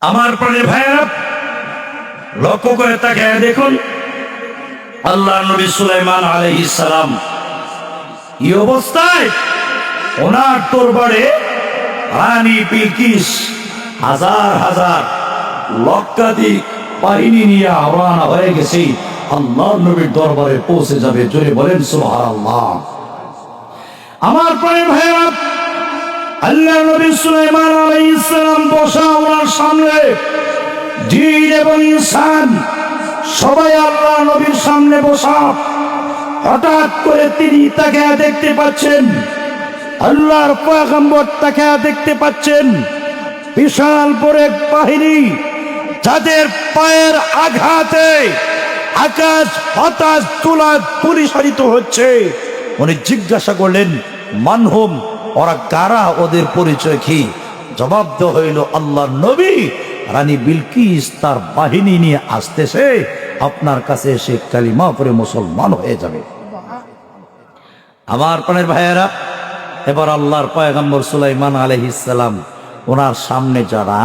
আমার প্রাণের ভাইয়েরা, লক্ষ্য করে তাকায় দেখুন, আল্লাহ নবী সুলাইমান আলাইহিস সালাম এই অবস্থায় ওনার দরবারে রানী বিলকিস হাজার হাজার লক্ষাধিক বাহিনী নিয়ে রওনা হয়ে গেছে, আল্লাহর নবীর দরবারে পৌঁছে যাবে। জোরে বলেন সুবহানাল্লাহ। আমার প্রাণের ভাইয়েরা, আল্লাহ নবী সুলাইমান আলাইহিস সালাম বসা, ওনার সামনে জিন এবং ইনসান সবাই আল্লাহ নবীর সামনে বসা। হঠাৎ করে তিনি তাকে দেখতে পাচ্ছেন, আল্লাহর পয়গম্বর তাকে দেখতে পাচ্ছেন, বিশাল বড় এক বাহিনী, যাদের পায়ের আঘাতে আকাশ বাতাস তুলা পরিসারিত হচ্ছে। উনি জিজ্ঞাসা করলেন, মানহুম, ওরা কারা, ওদের পরিচয় কি? জবাব দেওয়া হইল, আল্লাহর নবী রানী বিলকিস তার বাহিনী নিয়ে আসতেছে, আপনার কাছে এসে কালিমা পড়ে মুসলমান হয়ে যাবে। আমার প্রাণের ভাইয়েরা, এবার আল্লাহর পয়গম্বর সুলাইমান আলাইহিস সালাম ওনার সামনে যারা,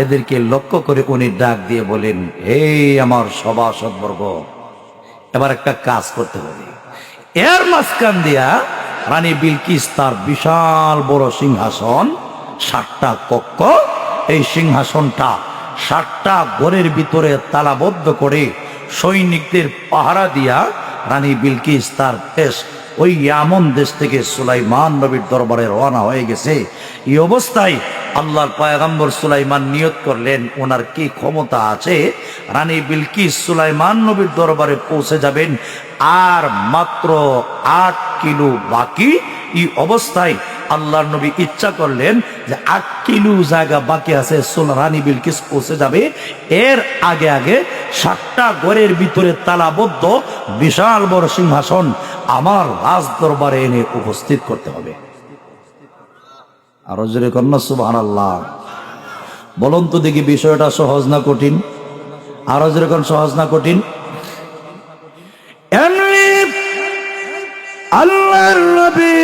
এদেরকে লক্ষ্য করে উনি ডাক দিয়ে বলেন, এই আমার সভাসদবর্গ, এবার একটা কাজ করতে হবে। এর মাঝখান দিয়া রানী বিলকিস তার বিশাল বড় সিংহাসন, 7টা কক্ষ, এই সিংহাসনটা 7টা ঘরের ভিতরে তালাবদ্ধ করে সৈনিকদের পাহারা দিয়া রানী বিলকিস তার দেশ, ওই ইয়ামন দেশ থেকে সুলাইমান নবীর দরবারে রওনা হয়ে গেছে। এই অবস্থায় আল্লাহর পয়গম্বর সুলাইমান নিয়ত করলেন, ওনার কি ক্ষমতা আছে, রানী বিলকিস সুলাইমান নবীর দরবারে পৌঁছে যাবেন, আর মাত্র 8 কিলো বাকি। এই অবস্থায় আল্লাহর নবী ইচ্ছা করলেন যে 8 কিলো জায়গা বাকি আছে, রানী বিলকিস পৌঁছে যাবে। এর আগে আগে 7টা ঘরের ভিতরে তালাবদ্ধ বিশাল বড় সিংহাসন আমার রাজ দরবারে এনে উপস্থিত করতে হবে। আরো জোরে কন্যা সুবহানাল্লাহ। বলুন তো দেখি, বিষয়টা সহজ না কঠিন? আরো জোরে কোন, সহজ না কঠিন? আল্লাহর নবী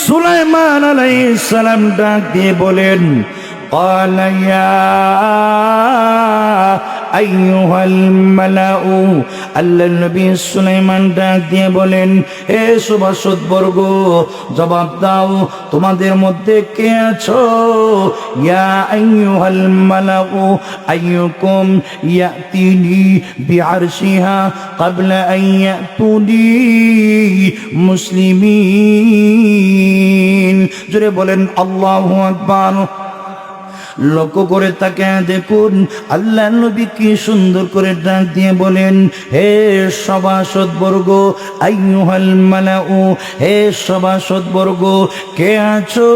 সুলাইমান আলাইহিস সালাম ডাক দিয়ে বলেন, ক্বালা ইয়া আইয়ুহাল মালাউ। আল্লাহর নবী সুলাইমান ডাক দিয়ে বলেন, হে সভাসদবর্গ, জবাব দাও, তোমাদের মধ্যে কে আছো? ইয়া আইয়ুহাল মালাউ আইয়ুকুম ইয়াতিনি বিআরশিহা ক্বাবলা আন ইয়াতুনি মুসলিমিন। জোরে বলেন আল্লাহু আকবার। লক্ষ্য করে তাকে দেখুন, আল্লাহ নবী কি সুন্দর করে ডাক দিয়ে বলেন, হে সভাসদবর্গ, আইয়ুহাল মালাউ, হে সভাসদবর্গ, কে আছো?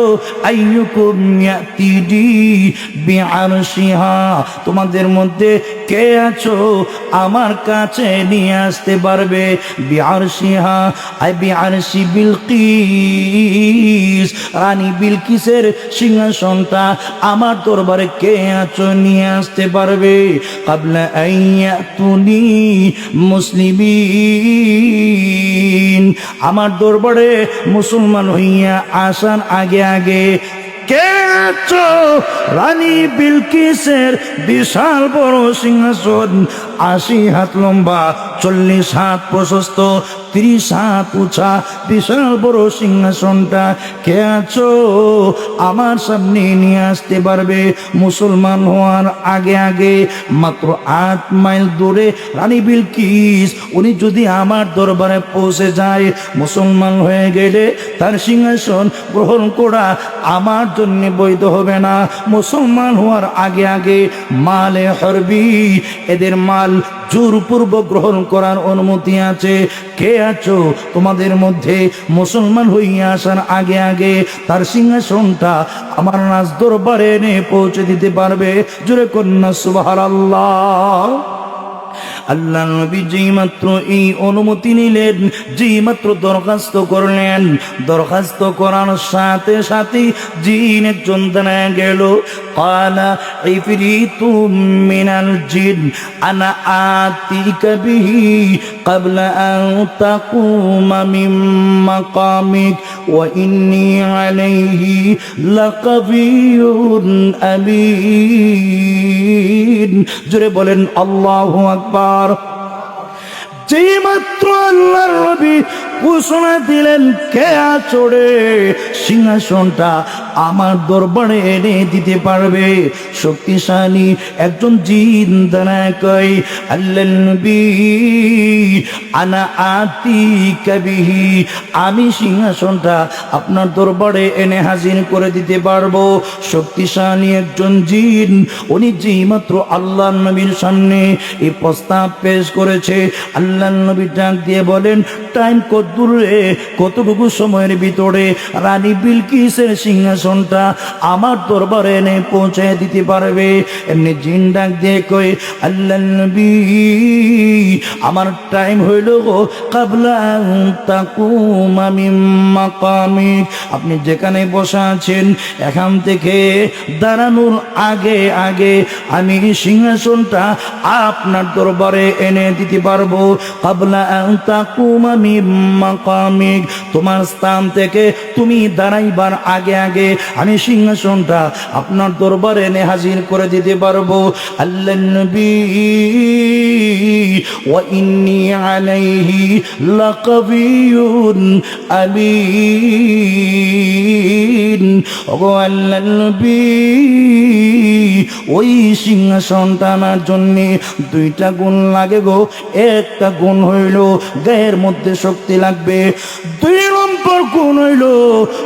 আইয়ুকুম ইয়াতিনি বিআরশিহা, তোমাদের মধ্যে কে আছো আমার কাছে নিয়ে আসতে পারবে? বিআরশিহা আই বিআরশি বিলকিস, রানী বিলকিসের সিংহাসনটা আমার দরবারে কে আছো নিয়ে আসতে পারবে? ক্বাবলা আন ইয়াতুনি মুসলিমিন, আমার দরবারে মুসলমান হইয়া আসার আগে আগে কে আছো? রানী বিলকিসের বিশাল বড় সিংহাসন, 80 হাত লম্বা, 40 হাত প্রশস্ত, 30 হাত উঁচা বিশাল বড় সিংহাসনটা কে আছো আমার সামনে নিয়ে আসতে পারবে? মুসলমান হওয়ার আগে আগে মাত্র 8 মাইল দূরে রানী বিলকিস, উনি যদি আমার দরবারে পৌঁছে যায়, মুসলমান হয়ে গেলে তার সিংহাসন গ্রহণ করা আমার জন্য বৈধ হবে না। মুসলমান হওয়ার আগে আগে মালে হরবি, এদের মাল জোরপূর্বক গ্রহণ করার অনুমতি আছে। কে আছো তোমাদের মধ্যে মুসলমান হইয়া আসার আগে আগে তার সিংহাসনটা আমার রাজ দরবারে এনে পৌঁছে দিতে পারবে? জোরে কন্যা সুবহানাল্লাহ। আল্লাহ নবী যেই মাত্র এই অনুমতি নিলেন, যেই মাত্র দরখাস্ত করলেন, দরখাস্ত করার সাথে সাথে জিন একজন দাঁড়ায় গেল। ক্বালা ইফরিতুম মিনাল জিন আনা আতিকা বিহি قبل أن تقوم من مقامك وإني عليه لقوي أمين জোরে বলেন আল্লাহু আকবার। যেই মাত্র আল্লাহর নবী ঘোষণা দিলেন কে আচড়ে সিংহাসনটা আমার দরবারে এনে দিতে পারবে, শক্তিশালী একজন জিন দাঁড়ায় কয় আল্লাহর নবী আনা আতিকা বিহি, আমি সিংহাসনটা আপনার দরবারে এনে হাজির করে দিতে পারবো। শক্তিশালী একজন জিন, উনি যেই মাত্র আল্লাহর নবীর সামনে এই প্রস্তাব পেশ করেছে, আল্লাহর নবী ডাক দিয়ে বলেন টাইম কতদূর রে, কতটুকু সময়ের ভিতরে রানী বিলকিসের সিংহাসনটা আমার দরবারে এনে পৌঁছে দিতে পারবে? এমনি জিন ডাক দিয়ে কই আল্লাহর নবী আমার টাইম হইল গো কাবলা তাকুমা মিন মাকামিক, আপনি যেখানে বসা আছেন এখান থেকে দাঁড়ানোর আগে আগে আমি সিংহাসনটা আপনার দরবারে এনে দিতে পারবো। কাবলা তাকুমা মিন মাকামিক, তোমার স্থান থেকে তুমি দাঁড়াইবার আগে আগে আমি সিংহাসনটা আপনার দরবারে এনে হাজির করে দিতে পারবো। আল্লাহর নবী ওয়া ইন্নী আলাইহি লাকাবিয়ুন আমিন, ওগো আল্লাহর নবী ওই সিংহাসনটা আনার জন্য দুইটা গুণ লাগে গো। একটা গুণ হইল গায়ের মধ্যে শক্তি লাগবে, দুই নম্বর গুণ হইল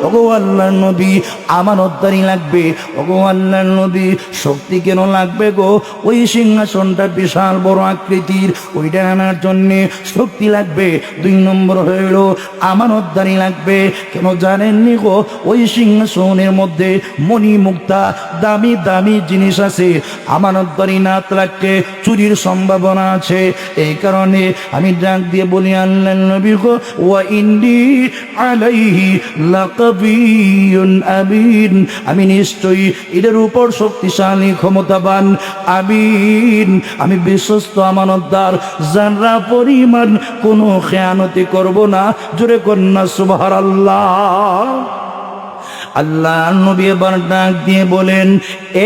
ওগো আল্লাহর নবী আমানতদারি লাগবে। ওগো আল্লাহর নবী শক্তি কেন লাগবে গো? ওই সিংহাসনটা বিশাল বড় আকৃতির, ওইটা আনার জন্য শক্তি লাগবে। দুই নম্বর হইল আমানতদারি লাগবে। কেন জানেননি গো? ওই সিংহাসনের মধ্যে মণি মুক্তা দামি দামি জিনিস আছে, আমানতদারি না থাকলে চুরির সম্ভাবনা আছে। এই কারণে আমি ডাক দিয়ে বলি আল্লাহর নবী গো ওয়া ইন্নী আলাইহি লাকাবিয়ুন আমিন, আমি নিশ্চয়ই এদের উপর শক্তিশালী ক্ষমতাবান আমিন, আমি বিশ্বস্ত আমানতদার, জানরা পরিমাণ কোনো খেয়ানতি করব না। জোরে কন্যা সুবহানাল্লাহ। আল্লাহ নবী এবার ডাক দিয়ে বলেন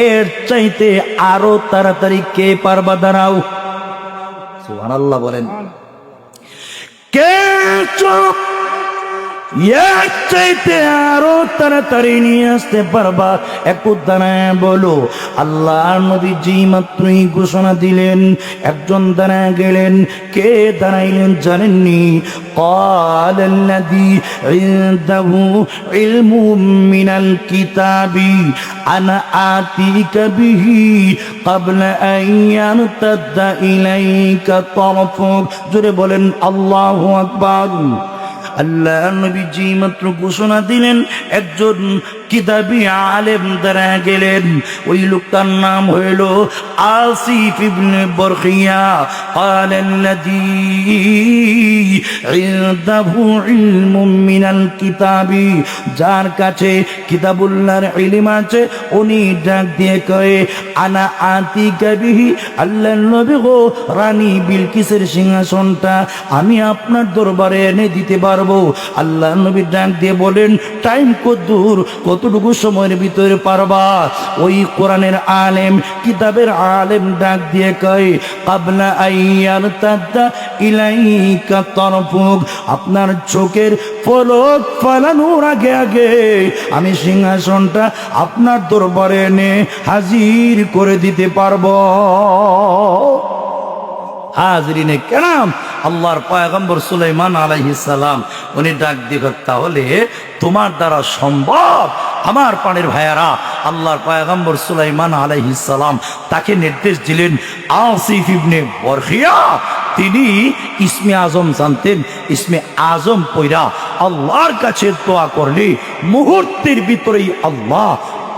এর চাইতে আরো তাড়াতাড়ি কে পারবা? দাঁড়াও। সুবহানাল্লাহ বলেন। কে চুপ এর চাইতে আরো তাড়াতাড়ি নিয়ে আসতে পারবা? একটু দাঁড়ায় বলো। আল্লাহ নবী যেই মাত্রই ঘোষণা দিলেন একজন দাঁড়ায় গেলেন। কে দাঁড়াইলেন জানেননি? قال الذي عنده علم من الكتاب أنا آتيك به قبل أن يرتد إليك طرفك। জোরে বলেন আল্লাহু আকবার। আল্লাহ নবী জি মাত্র ঘোষণা দিলেন একজন কিতাবী আলেম দাঁড়া গেলেন। ওই লোকটার নাম হইল আসিফ ইবনে বরখিয়া। قال الذي عنده علم من الكتاب, যার কাছে কিতাবুল্লাহর ইলম আছে, উনি ডাক দিয়ে কয় আনা আতিকা বিহি, আল্লাহর নবী গো রানী বিলকিসের সিংহাসনটা আমি আপনার দরবারে এনে দিতে পারবো। আল্লাহর নবী ডাক দিয়ে বলেন টাইম কতদূর, কতটুকু সময়ের ভিতরে পারবা? ওই কোরআনের আলেম কিতাবের আলেম ডাক দিয়ে কয় কাবলা আইয়ার তাদা ইলাইকা তরফুক, আপনার চোখের পলক ফালানোর আগে আগে আমি সিংহাসনটা আপনার দরবারে এনে হাজির করে দিতে পারবো। হাজরিনে কেরাম, আল্লাহর পয়গম্বর সুলাইমান আলাইহিস সালাম উনি ডাক দিয়ে তাহলে তোমার দ্বারা সম্ভব? আমার পানের ভাইয়ারা, আল্লাহর পয়গম্বর সুলাইমান আলাইহিস সালাম তাকে নির্দেশ দিলেন আসিফ ইবনে বরখিয়া, তিনি ইসমে আজম জানতেন, ইসমে আজম পয়রা আল্লাহর কাছে দোয়া করলে মুহূর্তের ভিতরেই আল্লাহ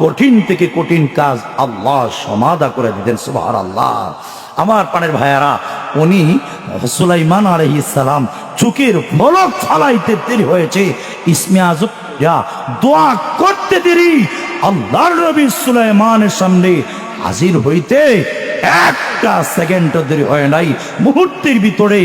কঠিন থেকে কঠিন কাজ আল্লাহ সমাধা করে দিতেন। সুবহানাল্লাহ। আমার পানের ভাইয়ারা, উনি সুলাইমান আলাইহিস সালাম চোখের পলক ফালাইতে দেরি হয়েছে, ইসমে আজম দোয়া করতে দেরি, আল্লাহর নবী সুলাইমানের সামনে হাজির হইতে একটা সেকেন্ড দেরি হয় নাই। মুহূর্তের ভিতরে